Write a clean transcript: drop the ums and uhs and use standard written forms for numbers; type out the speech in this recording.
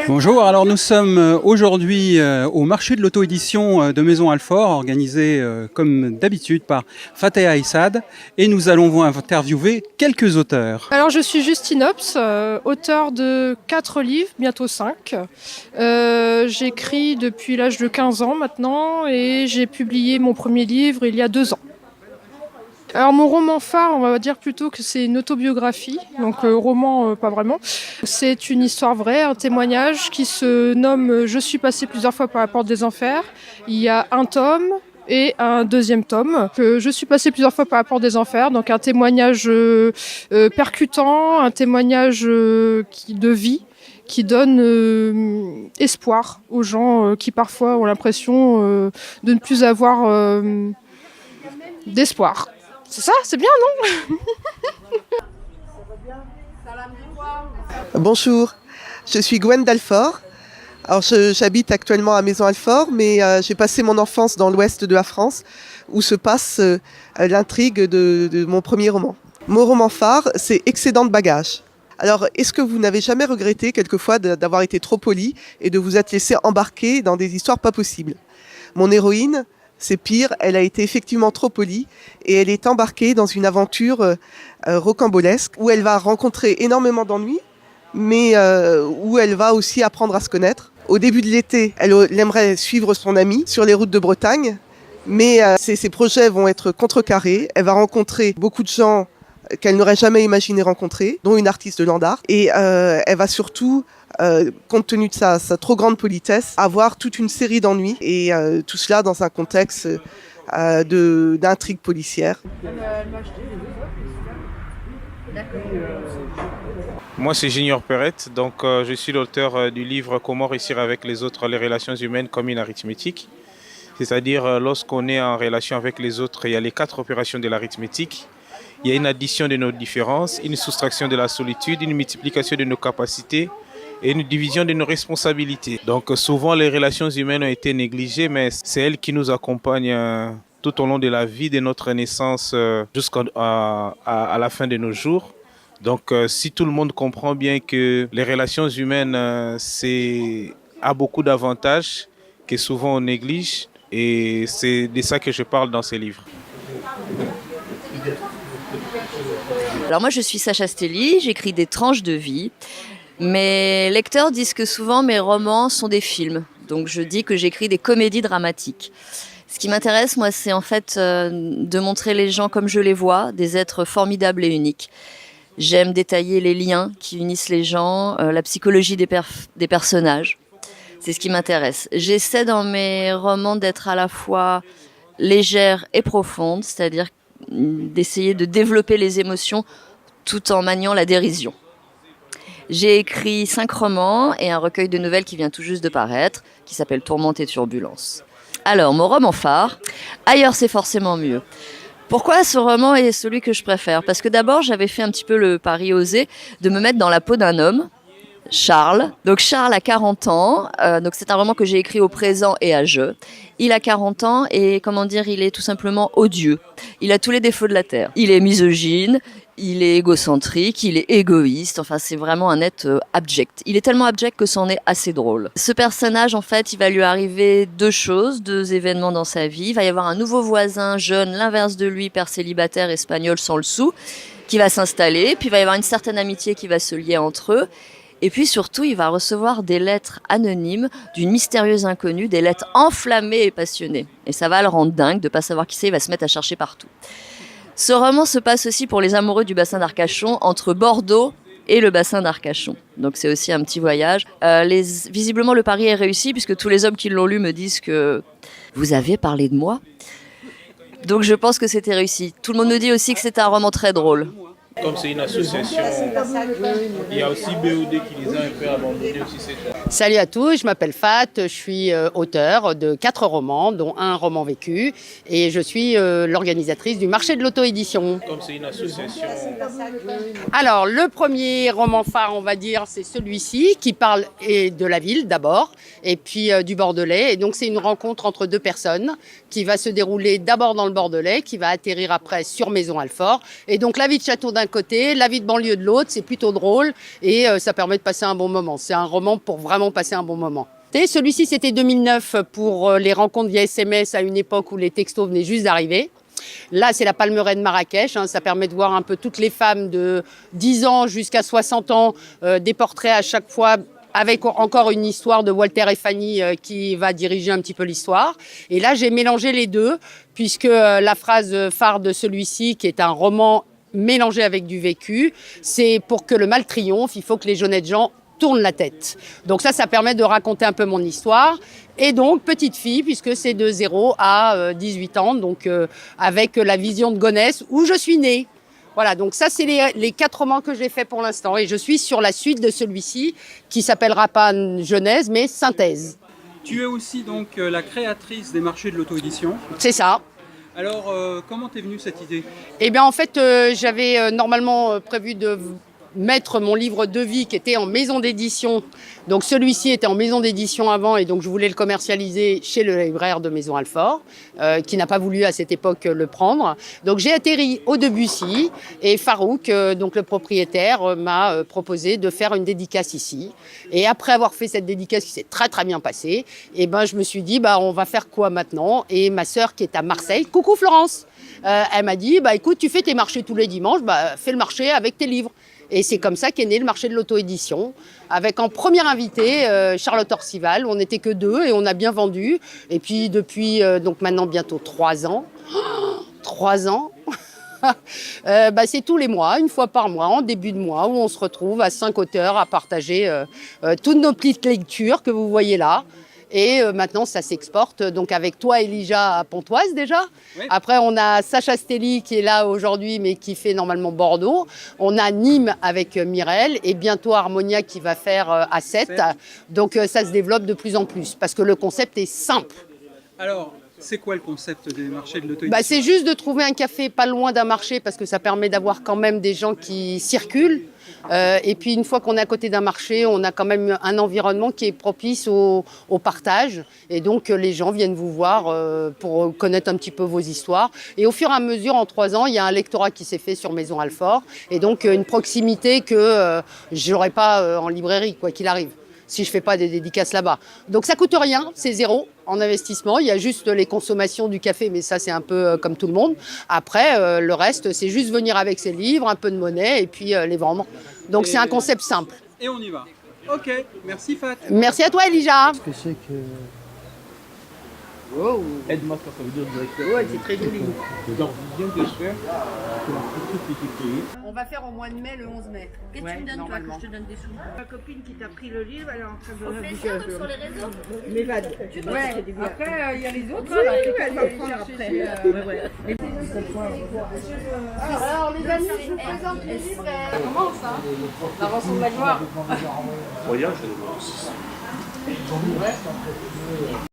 Bonjour, alors nous sommes aujourd'hui au marché de l'auto-édition de Maison Alfort, organisé comme d'habitude par Fatea Issad, et nous allons vous interviewer quelques auteurs. Alors je suis Justine Ops, auteure de 4 livres, bientôt 5. J'écris depuis l'âge de 15 ans maintenant et j'ai publié mon premier livre il y a 2 ans. Alors mon roman phare, on va dire plutôt que c'est une autobiographie, donc roman pas vraiment. C'est une histoire vraie, un témoignage qui se nomme « Je suis passé plusieurs fois par la porte des enfers ». Il y a un tome et un deuxième tome. Je suis passé plusieurs fois par la porte des enfers, donc un témoignage percutant, un témoignage de vie qui donne espoir aux gens qui parfois ont l'impression de ne plus avoir d'espoir. C'est ça, c'est bien, non? Bonjour, je suis Gwen d'Alfort. Alors j'habite actuellement à Maison Alfort, mais j'ai passé mon enfance dans l'ouest de la France, où se passe l'intrigue de mon premier roman. Mon roman phare, c'est Excédent de bagages. Alors, est-ce que vous n'avez jamais regretté quelquefois d'avoir été trop poli et de vous être laissé embarquer dans des histoires pas possibles? Mon héroïne, c'est pire, elle a été effectivement trop polie et elle est embarquée dans une aventure rocambolesque où elle va rencontrer énormément d'ennuis, mais où elle va aussi apprendre à se connaître. Au début de l'été, elle aimerait suivre son amie sur les routes de Bretagne, mais ses projets vont être contrecarrés. Elle va rencontrer beaucoup de gens qu'elle n'aurait jamais imaginé rencontrer, dont une artiste de land art, et elle va surtout compte tenu de sa trop grande politesse, avoir toute une série d'ennuis et tout cela dans un contexte d'intrigue policière. Moi, c'est Junior Perrette, donc je suis l'auteur du livre Comment réussir avec les autres, les relations humaines comme une arithmétique. C'est-à-dire, lorsqu'on est en relation avec les autres, il y a les 4 opérations de l'arithmétique. Il y a une addition de nos différences, une soustraction de la solitude, une multiplication de nos capacités et une division de nos responsabilités. Donc souvent les relations humaines ont été négligées, mais c'est elles qui nous accompagnent tout au long de la vie, de notre naissance jusqu'à la fin de nos jours. Donc si tout le monde comprend bien que les relations humaines a beaucoup d'avantages que souvent on néglige, et c'est de ça que je parle dans ces livres. Alors moi je suis Sacha Stelli, j'écris des tranches de vie. Mes lecteurs disent que souvent mes romans sont des films, donc je dis que j'écris des comédies dramatiques. Ce qui m'intéresse, moi, c'est en fait de montrer les gens comme je les vois, des êtres formidables et uniques. J'aime détailler les liens qui unissent les gens, la psychologie des personnages. C'est ce qui m'intéresse. J'essaie dans mes romans d'être à la fois légère et profonde, c'est-à-dire d'essayer de développer les émotions tout en maniant la dérision. J'ai écrit 5 romans et un recueil de nouvelles qui vient tout juste de paraître, qui s'appelle Tourmente et Turbulence. Alors, mon roman phare, Ailleurs c'est forcément mieux. Pourquoi ce roman est celui que je préfère? Parce que d'abord, j'avais fait un petit peu le pari osé de me mettre dans la peau d'un homme, Charles. Donc Charles a 40 ans, donc c'est un roman que j'ai écrit au présent et à je. Il a 40 ans et comment dire, il est tout simplement odieux. Il a tous les défauts de la terre. Il est misogyne, il est égocentrique, il est égoïste, enfin c'est vraiment un être abject. Il est tellement abject que c'en est assez drôle. Ce personnage, en fait, il va lui arriver 2 choses, 2 événements dans sa vie. Il va y avoir un nouveau voisin jeune, l'inverse de lui, père célibataire, espagnol sans le sou, qui va s'installer. Puis il va y avoir une certaine amitié qui va se lier entre eux. Et puis surtout, il va recevoir des lettres anonymes d'une mystérieuse inconnue, des lettres enflammées et passionnées. Et ça va le rendre dingue de ne pas savoir qui c'est, il va se mettre à chercher partout. Ce roman se passe aussi pour les amoureux du bassin d'Arcachon, entre Bordeaux et le bassin d'Arcachon. Donc c'est aussi un petit voyage. Visiblement, le pari est réussi, puisque tous les hommes qui l'ont lu me disent que vous avez parlé de moi. Donc je pense que c'était réussi. Tout le monde me dit aussi que c'est un roman très drôle. Comme c'est une association, il y a aussi BOD qui les a un peu abandonnés aussi. Salut à tous, je m'appelle Fat, je suis auteure de 4 romans, dont un roman vécu, et je suis l'organisatrice du marché de l'auto-édition. Comme c'est une association. Alors, le premier roman phare, on va dire, c'est celui-ci, qui parle de la ville d'abord, et puis du Bordelais. Et donc, c'est une rencontre entre 2 personnes qui va se dérouler d'abord dans le Bordelais, qui va atterrir après sur Maison Alfort. Et donc, la vie de château d'un d'un côté, la vie de banlieue de l'autre, c'est plutôt drôle et ça permet de passer un bon moment. C'est un roman pour vraiment passer un bon moment. Et celui-ci, c'était 2009 pour les rencontres via SMS à une époque où les textos venaient juste d'arriver. Là, c'est la Palmeraie de Marrakech. Ça permet de voir un peu toutes les femmes de 10 ans jusqu'à 60 ans, des portraits à chaque fois avec encore une histoire de Walter et Fanny qui va diriger un petit peu l'histoire. Et là, j'ai mélangé les deux, puisque la phrase phare de celui-ci, qui est un roman mélangé avec du vécu, c'est pour que le mal triomphe, il faut que les honnêtes gens tournent la tête. Donc ça permet de raconter un peu mon histoire. Et donc, petite fille, puisque c'est de 0 à 18 ans, donc avec la vision de Gonesse, où je suis née. Voilà, donc ça, c'est les 4 romans que j'ai faits pour l'instant. Et je suis sur la suite de celui-ci, qui s'appellera pas Genèse, mais Synthèse. Tu es aussi donc la créatrice des marchés de l'auto-édition. C'est ça. Alors, comment t'es venue cette idée? Eh bien, en fait, j'avais normalement prévu de mettre mon livre de vie qui était en maison d'édition. Donc celui-ci était en maison d'édition avant et donc je voulais le commercialiser chez le libraire de Maison Alfort qui n'a pas voulu à cette époque le prendre. Donc j'ai atterri au Debussy et Farouk, donc le propriétaire, m'a proposé de faire une dédicace ici. Et après avoir fait cette dédicace qui s'est très très bien passée, et ben je me suis dit on va faire quoi maintenant? Et ma sœur qui est à Marseille, coucou Florence, elle m'a dit écoute, tu fais tes marchés tous les dimanches, fais le marché avec tes livres. Et c'est comme ça qu'est né le marché de l'auto-édition, avec en première invitée Charlotte Orcival. On n'était que 2 et on a bien vendu. Et puis depuis donc maintenant bientôt 3 ans, 3 ans, c'est tous les mois, une fois par mois, en début de mois, où on se retrouve à 5 auteurs à partager toutes nos petites lectures que vous voyez là. Et maintenant, ça s'exporte. Donc avec toi, Elijah, à Pontoise déjà. Oui. Après, on a Sacha Stelli qui est là aujourd'hui, mais qui fait normalement Bordeaux. On a Nîmes avec Mirel et bientôt Harmonia qui va faire à 7. Donc ça se développe de plus en plus parce que le concept est simple. Alors, c'est quoi le concept des marchés de l'auto-édition? C'est juste de trouver un café pas loin d'un marché parce que ça permet d'avoir quand même des gens qui circulent. Et puis une fois qu'on est à côté d'un marché, on a quand même un environnement qui est propice au partage. Et donc les gens viennent vous voir pour connaître un petit peu vos histoires. Et au fur et à mesure, en 3 ans, il y a un lectorat qui s'est fait sur Maison Alfort. Et donc une proximité que je n'aurai pas en librairie, quoi qu'il arrive, si je ne fais pas des dédicaces là-bas. Donc ça ne coûte rien, c'est 0 en investissement. Il y a juste les consommations du café, mais ça c'est un peu comme tout le monde. Après, le reste, c'est juste venir avec ses livres, un peu de monnaie et puis les vendre. Donc c'est un concept simple. Et on y va. Ok, merci Fat. Merci à toi Elijah. Qu'est-ce que c'est que... Wow. Aide-moi, ça veut dire directeur. Ouais, c'est très joli. Donc, viens que je fais. On va faire au mois de mai, le 11 mai. Qu'est-ce que tu me donnes, toi, que je te donne des sous? Ma copine qui t'a pris le livre, elle est en train de... On fait ça donc sur les réseaux? Mais va, ouais. Après, il y a les autres, là, elle va prendre après. Alors les amis, je vous présente les livres. Comment ça? La rançon de la gloire. Voyage, je